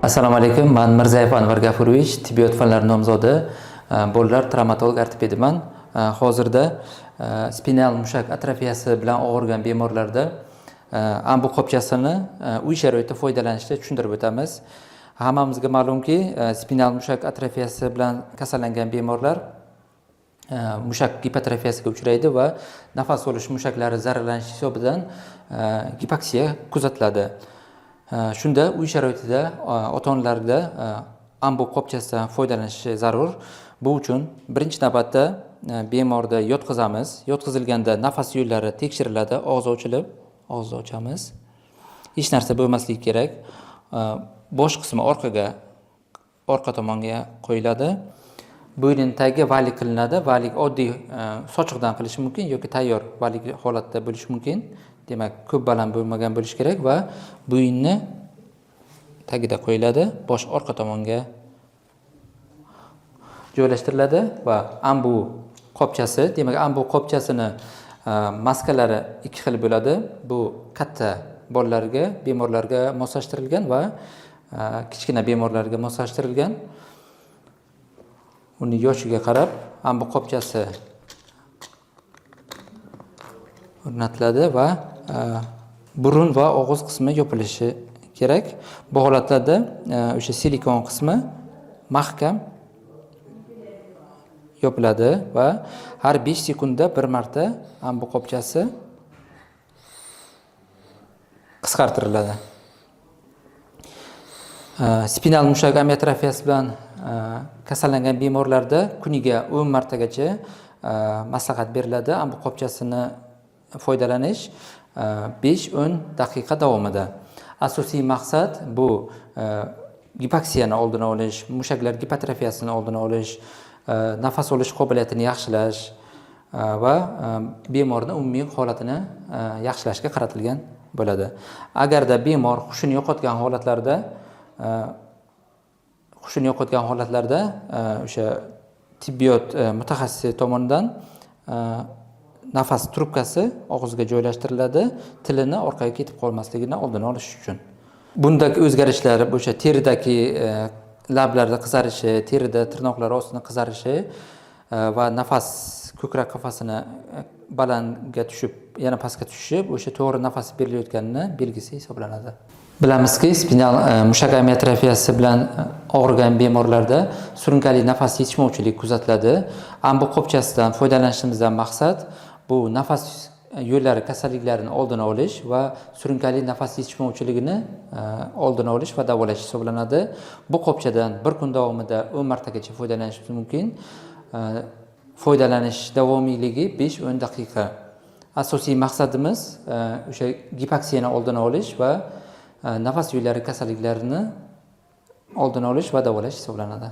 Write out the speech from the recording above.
Assalomu alaykum. Men Mirzayev Anvar Gafurovich, tibbiyot fanlari nomzodi, bolalar travmatolog ortopediman. Hozirda spinal mushak atrofiyasi bilan og'rigan bemorlarda ambu qopchasini uy sharoitida foydalanishda tushuntirib o'tamiz. Hammamizga ma'lumki, spinal mushak atrofiyasi bilan kasallangan bemorlar mushak gipotrofiyasiga uchraydi va nafas olish mushaklari zararlanishi hisobidan gipoksiya kuzatiladi. Shunda uy sharoitida ota-onalarda ambu qopchasidan foydalanishi zarur. Bu uchun birinchi navbatda bemorni yotqizamiz. Yotqizilganda nafas yo'llari tekshiriladi, og'iz ochilib, og'izni ochamiz. Hech narsa bo'lmasligi kerak. Bosh qismi orqa tomonga qo'yiladi. Bo'ynining tagi valik qilinadi. Valik oddiy sochiqdan qilish mumkin yoki tayyor valik holatda bo'lishi mumkin. Demak, ko'p baland bo'lmagan bo'lishi kerak va bo'yinni tagida qo'yiladi. Bosh orqa tomonga joylashtiriladi va ambu qopchasi, demak, ambu qopchasini maskalari ikki xil bo'ladi. Bu katta bolalarga, bemorlarga moslashtirilgan va kichkina bemorlarga moslashtirilgan. Uni yoshiga qarab ambu qopchasi o'rnatiladi va burun va og'iz qismi yopilishi kerak. Bu holatlarda o'sha silikon qismi mahkam yopiladi va har 5 sekundda bir marta ambu qopchasi qisqartiriladi. Spinal mushak amiotrofiyasi bilan kasallangan bemorlarda kuniga 10 martagacha maslahat beriladi. Ambu qopchasini foydalanish 5-10 daqiqa davomida. Asosiy maqsad bu gipoksiyani oldini olish, mushaklar gipotrofiyasini oldini olish, nafas olish qobiliyatini yaxshilash va bemorning umumiy holatini yaxshilashga qaratilgan bo'ladi. Agarda bemor hushini yo'qotgan holatlarda o'sha tibbiyot mutaxassisi tomonidan nafas trubkasi og'izga joylashtiriladi, tilini orqaga ketib qolmasligini oldini olish uchun. Bundagi o'zgarishlar o'sha teridagi lablarda qizarishi, terida tirnoqlar ostidan qizarishi va nafas ko'krak qafasini balandga tushib, yana pastga tushishi o'sha to'g'ri nafas berilayotganini belgisi hisoblanadi. Bilamizki, spinal mushak amiotrofiyasi bilan og'rigan bemorlarda surunkali nafas yetishmovchilik kuzatiladi. Ambu qopchasidan foydalanishimizdan maqsad bu nafas yo'llari kasalliklarini oldini olish va surunkali nafas yetishmovchiligini oldini olish va davolash hisoblanadi. Bu qopchadan bir kun davomida 10 martagacha foydalanish mumkin. Foydalanish davomiyligi 5-10 daqiqa. Asosiy maqsadimiz o'sha gipoksiyani oldini olish va nafas yo'llari kasalliklarini oldini olish va davolash hisoblanadi.